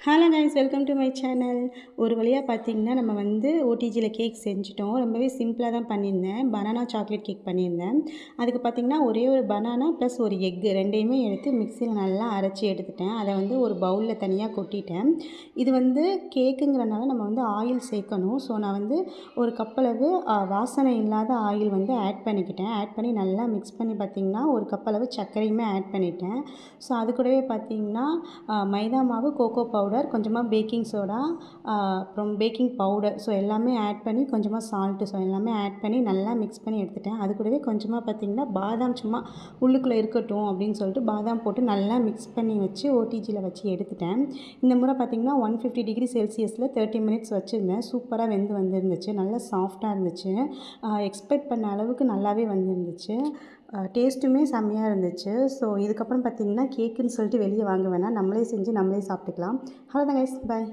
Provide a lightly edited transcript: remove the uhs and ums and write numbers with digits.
Hello guys, welcome to my channel. ஒரு வழியாக பார்த்தீங்கன்னா நம்ம வந்து ஓடிஜியில் கேக் செஞ்சுட்டோம். ரொம்பவே சிம்பிளாக தான் பண்ணியிருந்தேன். பனானா சாக்லேட் கேக் பண்ணியிருந்தேன். அதுக்கு பார்த்தீங்கன்னா ஒரே ஒரு பனானா ப்ளஸ் ஒரு எக்கு ரெண்டையுமே எடுத்து மிக்சியில் நல்லா அரைச்சி எடுத்துட்டேன். அதை வந்து ஒரு பவுலில் தனியாக கொட்டிட்டேன். இது வந்து கேக்குங்கிறனால நம்ம வந்து ஆயில் சேர்க்கணும். ஸோ நான் வந்து ஒரு கப்பளவு வாசனை இல்லாத ஆயில் வந்து ஆட் பண்ணிக்கிட்டேன். ஆட் பண்ணி நல்லா மிக்ஸ் பண்ணி பார்த்திங்கன்னா ஒரு கப்பளவு சர்க்கரையுமே ஆட் பண்ணிட்டேன். ஸோ அது கூடவே பார்த்திங்கன்னா மைதா மாவு, கோகோ பவுடர், கொஞ்சமாக பேக்கிங் சோடா, அப்புறம் பேக்கிங் பவுடர், ஸோ எல்லாமே ஆட் பண்ணி கொஞ்சமாக சால்ட்டு, ஸோ எல்லாமே ஆட் பண்ணி நல்லா மிக்ஸ் பண்ணி எடுத்துட்டேன். அது கூடவே கொஞ்சமாக பார்த்திங்கன்னா பாதாம் சும்மா உள்ளுக்குள்ளே இருக்கட்டும் அப்படின்னு சொல்லிட்டு பாதாம் போட்டு நல்லா மிக்ஸ் பண்ணி வச்சு ஓடிஜியில் வச்சு எடுத்துட்டேன். இந்த முறை பார்த்திங்கன்னா 150 டிகிரி செல்சியஸில் 30 மினிட்ஸ் வச்சுருந்தேன். சூப்பராக வெந்து வந்துருந்துச்சு. நல்லா சாஃப்டாக இருந்துச்சு. எக்ஸ்பெக்ட் பண்ண அளவுக்கு நல்லாவே வந்துருந்துச்சு. டேஸ்ட்டுமே செம்மையாக இருந்துச்சு. ஸோ இதுக்கப்புறம் பார்த்திங்கன்னா கேக்குன்னு சொல்லிட்டு வெளியே வாங்க வேணாம், நம்மளே செஞ்சு நம்மளே சாப்பிட்டுக்கலாம். அவ்வளோதான் கைஸ், பாய்.